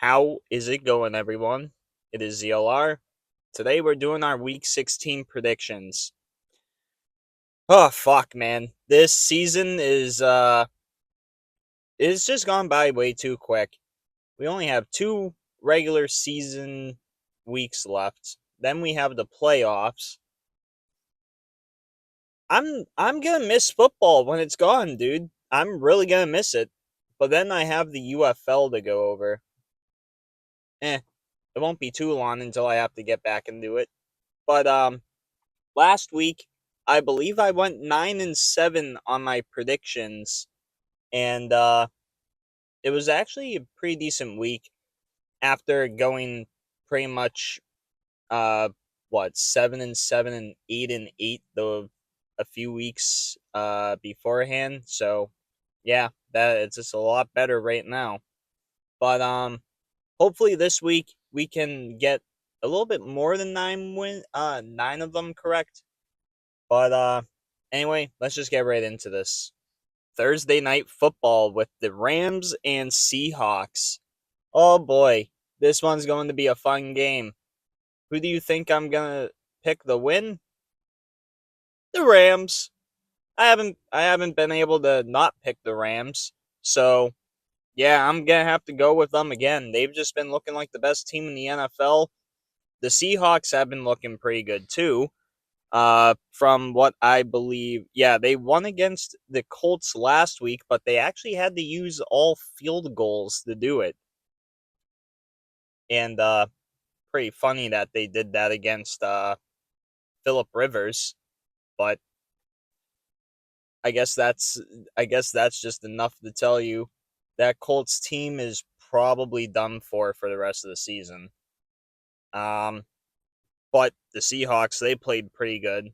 How is it going, everyone? It is ZLR. Today we're doing our Week 16 predictions. Oh, fuck, man. This season is just gone by way too quick. We only have two regular season weeks left. Then we have the playoffs. I'm gonna miss football when it's gone, dude. I'm really gonna miss it. But then I have the UFL to go over. Eh, it won't be too long until I have to get back and do it. But last week I believe I went 9-7 on my predictions, and it was actually a pretty decent week after going pretty much uh 7-7 and 8-8 the a few weeks beforehand. So yeah, that it's just a lot better right now. But hopefully this week we can get a little bit more than 9 of them correct. But anyway, let's just get right into this. Thursday night football with the Rams and Seahawks. Oh boy, this one's going to be a fun game. Who do you think I'm gonna pick the win? The Rams. I haven't been able to not pick the Rams. So yeah, I'm gonna have to go with them again. They've just been looking like the best team in the NFL. The Seahawks have been looking pretty good too. From what I believe, yeah, they won against the Colts last week, but they actually had to use all field goals to do it. And pretty funny that they did that against Philip Rivers, but I guess that's I guess that's just enough to tell you that Colts team is probably done for the rest of the season. Um, but the Seahawks, they played pretty good.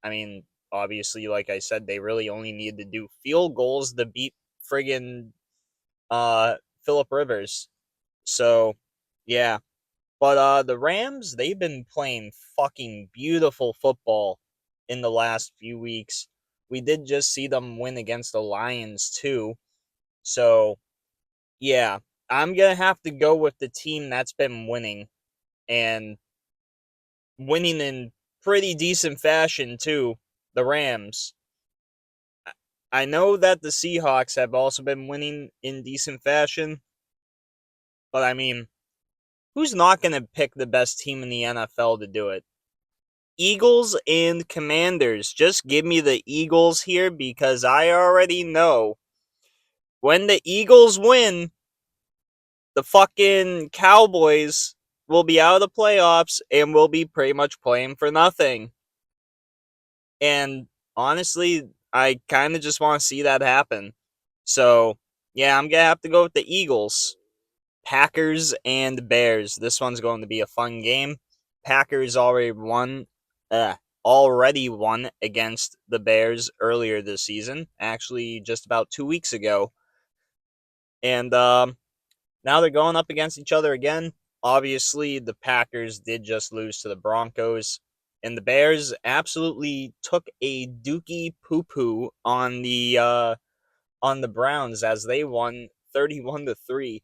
I mean, obviously, like I said, they really only need to do field goals to beat friggin' Philip Rivers. So yeah. But the Rams, they've been playing fucking beautiful football in the last few weeks. We did just see them win against the Lions too. So yeah, I'm gonna have to go with the team that's been winning and winning in pretty decent fashion too, the Rams. I know that the Seahawks have also been winning in decent fashion, but I mean, who's not going to pick the best team in the NFL to do it? Eagles and Commanders. Just give me the Eagles here because I already know when the Eagles win, the fucking Cowboys will be out of the playoffs and will be pretty much playing for nothing. And honestly, I kind of just want to see that happen. So, yeah, I'm going to have to go with the Eagles. Packers and Bears. This one's going to be a fun game. Packers uh, already won against the Bears earlier this season, actually just about 2 weeks ago. And now they're going up against each other again. Obviously, the Packers did just lose to the Broncos, and the Bears absolutely took a dookie poo poo on the Browns as they won 31-3.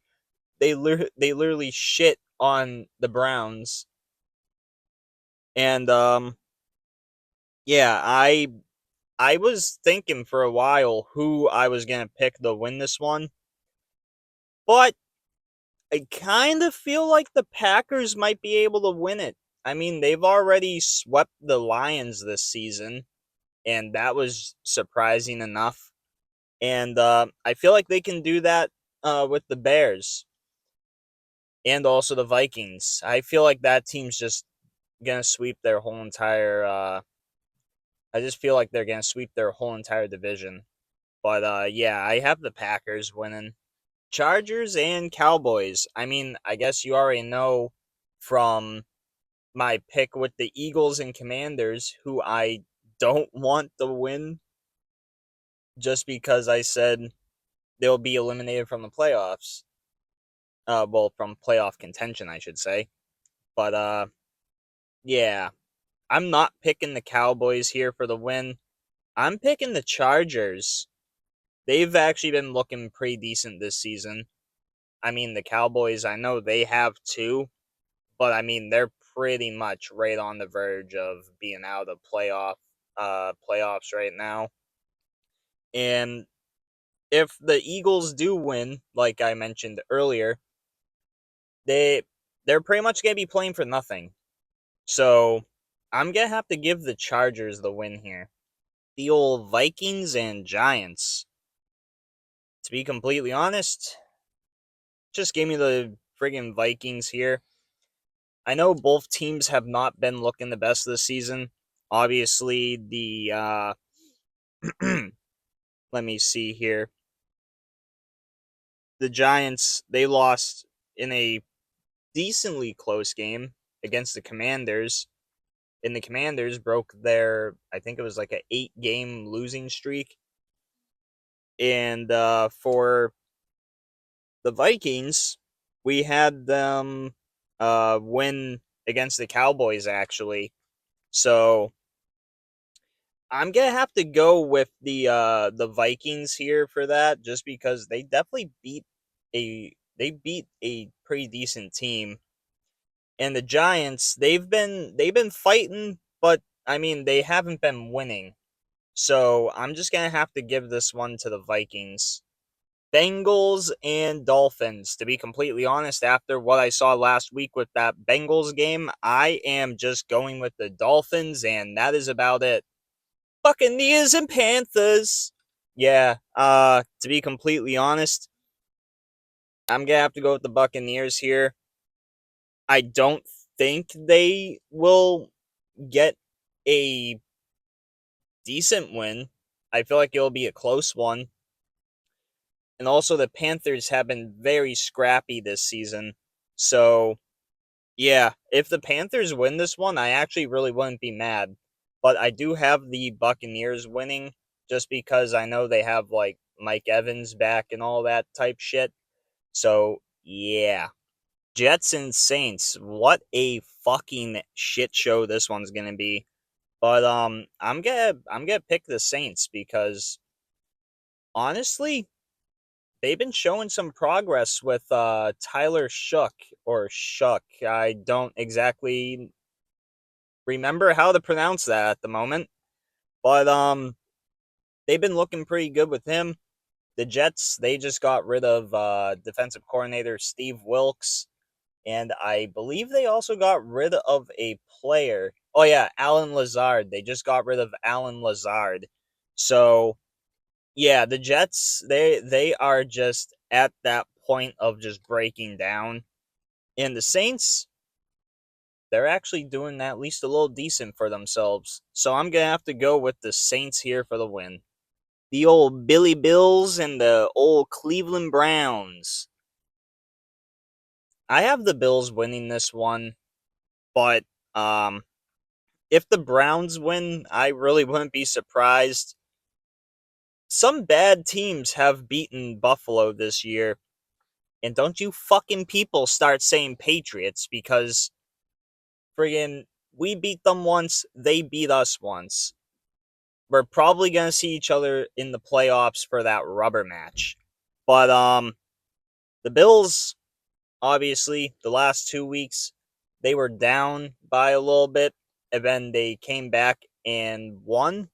They literally shit on the Browns, and yeah, I was thinking for a while who I was gonna pick to win this one, but I kind of feel like the Packers might be able to win it. I mean, they've already swept the Lions this season, and that was surprising enough. And I feel like they can do that with the Bears and also the Vikings. I feel like that team's just gonna sweep their whole entire. I just feel like they're gonna sweep their whole entire division. But yeah, I have the Packers winning. Chargers and Cowboys. I mean, I guess you already know from my pick with the Eagles and Commanders, who I don't want to win just because I said they'll be eliminated from the playoffs. Well, from playoff contention, I should say. But yeah, I'm not picking the Cowboys here for the win. I'm picking the Chargers. They've actually been looking pretty decent this season. I mean, the Cowboys, I know they have two, but I mean, they're pretty much right on the verge of being out of playoffs right now. And if the Eagles do win, like I mentioned earlier, they they're pretty much gonna be playing for nothing. So I'm gonna have to give the Chargers the win here. The old Vikings and Giants. To be completely honest, just give me the friggin' Vikings here. I know both teams have not been looking the best this season. Obviously, let me see here. The Giants, they lost in a decently close game against the Commanders. And the Commanders broke their, I think it was like a 8-game losing streak. And for the Vikings, we had them win against the Cowboys actually. So I'm gonna have to go with the Vikings here for that, just because they definitely beat a pretty decent team. And the Giants, they've been fighting, but I mean they haven't been winning. So I'm just gonna have to give this one to the Vikings. Bengals and Dolphins. To be completely honest, after what I saw last week with that Bengals game, I am just going with the Dolphins, and that is about it. Buccaneers and Panthers. Yeah, to be completely honest, I'm gonna have to go with the Buccaneers here. I don't think they will get a decent win. I feel like it'll be a close one. And also, the Panthers have been very scrappy this season. So, yeah, if the Panthers win this one, I actually really wouldn't be mad. But I do have the Buccaneers winning just because I know they have like Mike Evans back and all that type shit. So, yeah. Jets and Saints. What a fucking shit show this one's going to be. But I'm going to pick the Saints because honestly, they've been showing some progress with Tyler Shook or Shuck. I don't exactly remember how to pronounce that at the moment, but they've been looking pretty good with him. The Jets, they just got rid of defensive coordinator Steve Wilkes, and I believe they also got rid of a player. Oh yeah, Alan Lazard. They just got rid of Alan Lazard. So yeah, the Jets, they are just at that point of just breaking down. And the Saints, they're actually doing at least a little decent for themselves. So I'm gonna have to go with the Saints here for the win. The old Billy Bills and the old Cleveland Browns. I have the Bills winning this one, but um if the Browns win, I really wouldn't be surprised. Some bad teams have beaten Buffalo this year. And don't you fucking people start saying Patriots because friggin' we beat them once, they beat us once. We're probably gonna see each other in the playoffs for that rubber match. But the Bills, obviously, the last 2 weeks, they were down by a little bit, and then they came back and won.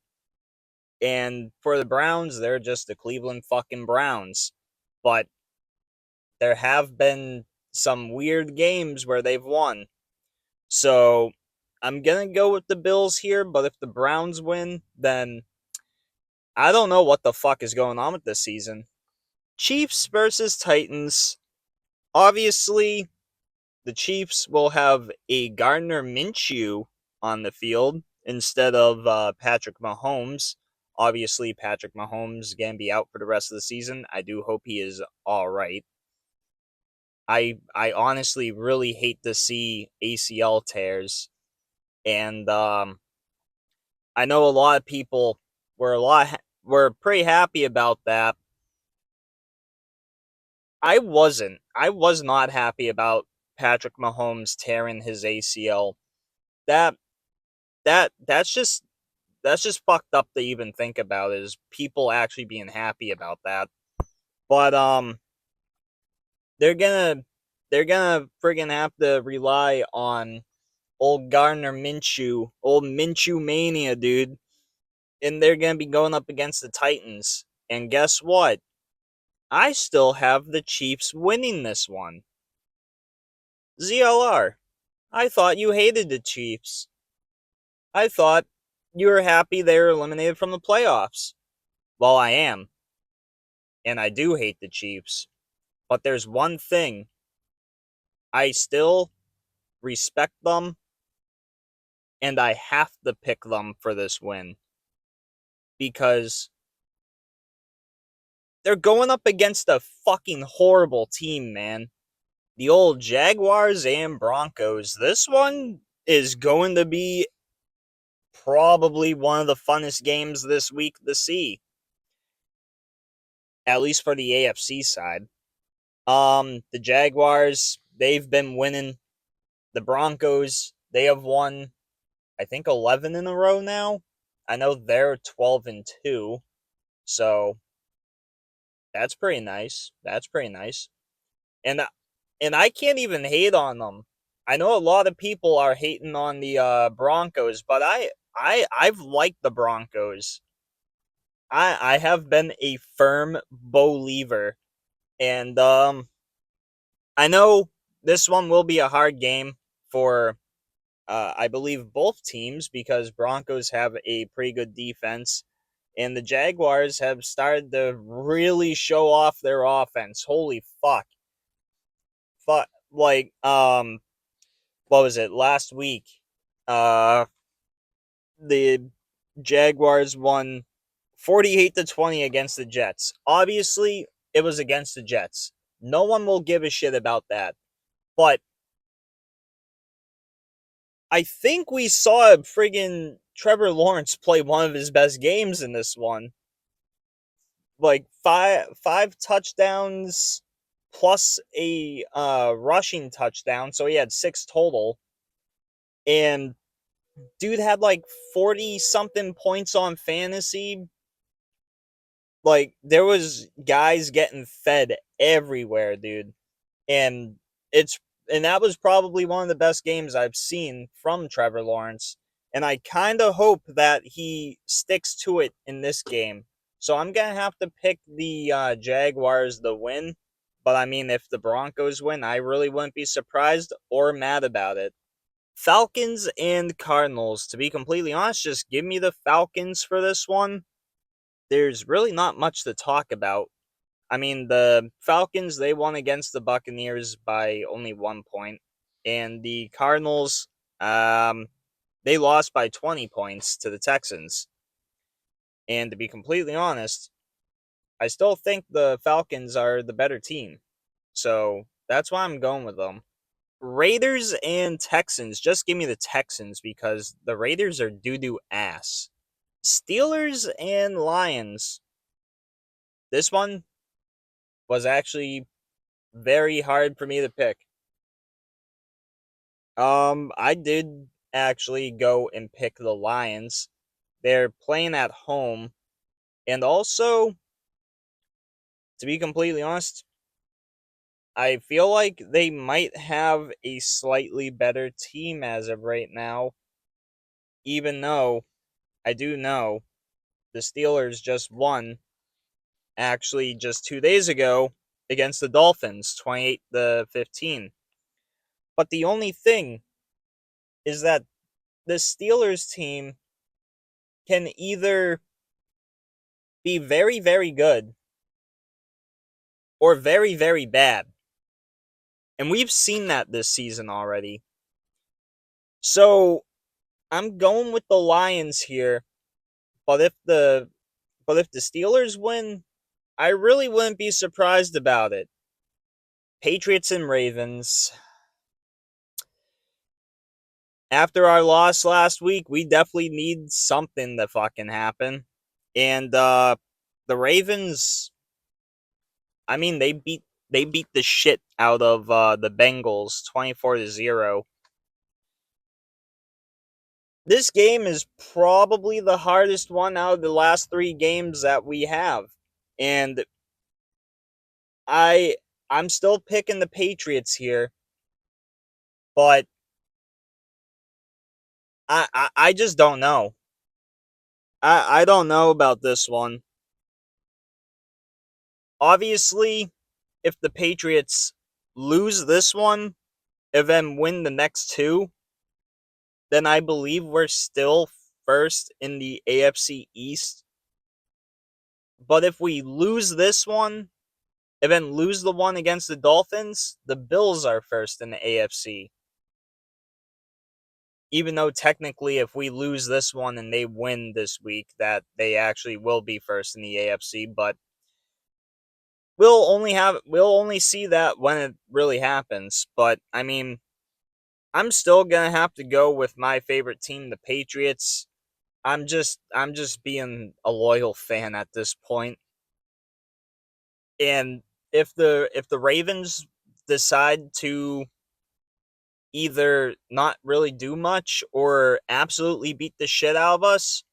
And for the Browns, they're just the Cleveland fucking Browns. But there have been some weird games where they've won. So I'm gonna go with the Bills here, but if the Browns win, then I don't know what the fuck is going on with this season. Chiefs versus Titans. Obviously, the Chiefs will have a Gardner Minshew on the field instead of Patrick Mahomes. Obviously, Patrick Mahomes gonna be out for the rest of the season. I do hope he is all right. I honestly really hate to see ACL tears, and I know a lot of people were pretty happy about that. I wasn't. I was not happy about Patrick Mahomes tearing his ACL. That that's just fucked up to even think about, is people actually being happy about that. But they're gonna friggin' have to rely on old Gardner Minshew, old Minshew mania, dude. And they're gonna be going up against the Titans. And guess what? I still have the Chiefs winning this one. ZLR, I thought you hated the Chiefs. I thought you were happy they were eliminated from the playoffs. Well, I am, and I do hate the Chiefs. But there's one thing. I still respect them, and I have to pick them for this win. Because they're going up against a fucking horrible team, man. The old Jaguars and Broncos. This one is going to be probably one of the funnest games this week to see. At least for the AFC side. The Jaguars, they've been winning. The Broncos, they have won, I think, 11 in a row now. I know they're 12-2, so that's pretty nice. That's pretty nice. And and I can't even hate on them. I know a lot of people are hating on the Broncos, but I've liked the Broncos. I have been a firm believer, and I know this one will be a hard game for I believe both teams because Broncos have a pretty good defense and the Jaguars have started to really show off their offense. Holy fuck. Fuck, like what was it? Last week uh the Jaguars won 48-20 against the Jets. Obviously, it was against the Jets. No one will give a shit about that. But I think we saw friggin' Trevor Lawrence play one of his best games in this one. Like five touchdowns plus a rushing touchdown, so he had 6 total. And dude had like 40 something points on fantasy. Like there was guys getting fed everywhere, dude. And it's and that was probably one of the best games I've seen from Trevor Lawrence. And I kind of hope that he sticks to it in this game. So I'm gonna have to pick the Jaguars to win. But I mean, if the Broncos win, I really wouldn't be surprised or mad about it. Falcons and Cardinals. To be completely honest, just give me the Falcons for this one. There's really not much to talk about. I mean, the Falcons, they won against the Buccaneers by only 1 point. And the Cardinals, they lost by 20 points to the Texans. And to be completely honest, I still think the Falcons are the better team. So that's why I'm going with them. Raiders and Texans. Just give me the Texans because the Raiders are doo-doo ass. Steelers and Lions. This one was actually very hard for me to pick. I did actually go and pick the Lions. They're playing at home, and also, to be completely honest, I feel like they might have a slightly better team as of right now, even though I do know the Steelers just won, actually just 2 days ago, against the Dolphins, 28-15. But the only thing is that the Steelers team can either be very, very good or very, very bad. And we've seen that this season already. So I'm going with the Lions here. But if the Steelers win, I really wouldn't be surprised about it. Patriots and Ravens. After our loss last week, we definitely need something to fucking happen. And the Ravens, I mean, they beat the shit out of the Bengals 24-0. This game is probably the hardest one out of the last 3 games that we have. And I I'm still picking the Patriots here, but I just don't know. I don't know about this one. Obviously, if the Patriots lose this one and then win the next two, then I believe we're still first in the AFC East. But if we lose this one and then lose the one against the Dolphins, the Bills are first in the AFC. Even though technically if we lose this one and they win this week, that they actually will be first in the AFC, but we'll only see that when it really happens. But I mean, I'm still gonna have to go with my favorite team, the Patriots. I'm just being a loyal fan at this point. And if the Ravens decide to either not really do much or absolutely beat the shit out of us,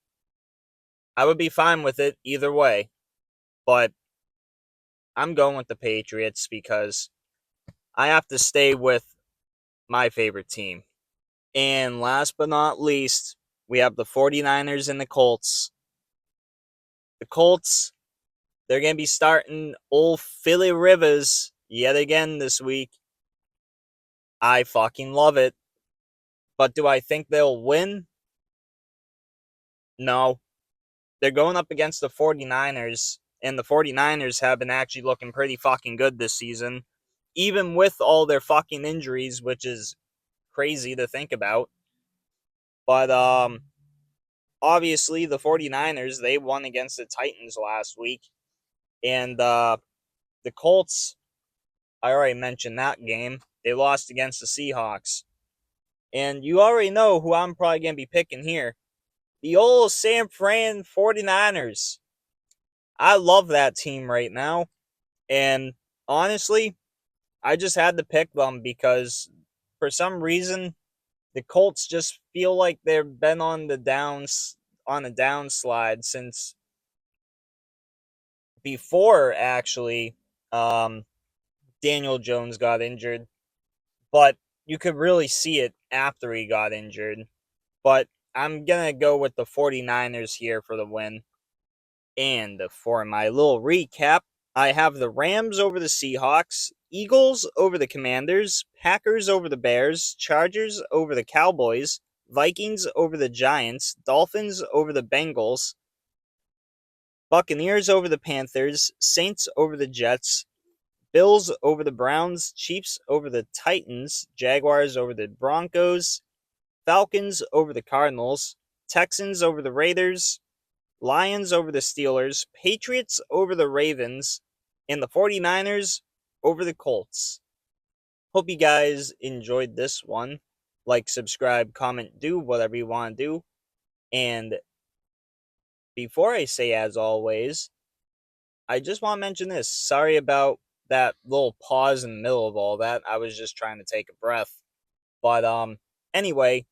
I would be fine with it either way. But I'm going with the Patriots because I have to stay with my favorite team. And last but not least, we have the 49ers and the Colts. The Colts, they're going to be starting old Philly Rivers yet again this week. I fucking love it. But do I think they'll win? No. They're going up against the 49ers, and the 49ers have been actually looking pretty fucking good this season, even with all their fucking injuries, which is crazy to think about. But obviously the 49ers, they won against the Titans last week, and the Colts, I already mentioned that game. They lost against the Seahawks. And you already know who I'm probably going to be picking here. The old San Fran 49ers. I love that team right now. And honestly, I just had to pick them because for some reason the Colts just feel like they've been on the downslide since before actually um, Daniel Jones got injured, but you could really see it after he got injured. But I'm going to go with the 49ers here for the win. And for my little recap, I have the Rams over the Seahawks, Eagles over the Commanders, Packers over the Bears, Chargers over the Cowboys, Vikings over the Giants, Dolphins over the Bengals, Buccaneers over the Panthers, Saints over the Jets, Bills over the Browns, Chiefs over the Titans, Jaguars over the Broncos, Falcons over the Cardinals, Texans over the Raiders, Lions over the Steelers, Patriots over the Ravens, and the 49ers over the Colts. Hope you guys enjoyed this one. Like, subscribe, comment, do whatever you want to do. And before I say, as always, I just want to mention this. Sorry about that little pause in the middle of all that. I was just trying to take a breath. But anyway,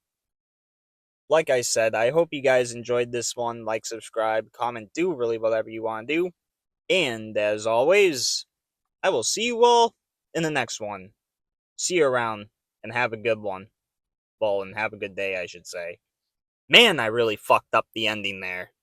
like I said, I hope you guys enjoyed this one. Like, subscribe, comment, do really whatever you want to do. And as always, I will see you all in the next one. See you around and have a good one. Well, and have a good day, I should say. Man, I really fucked up the ending there.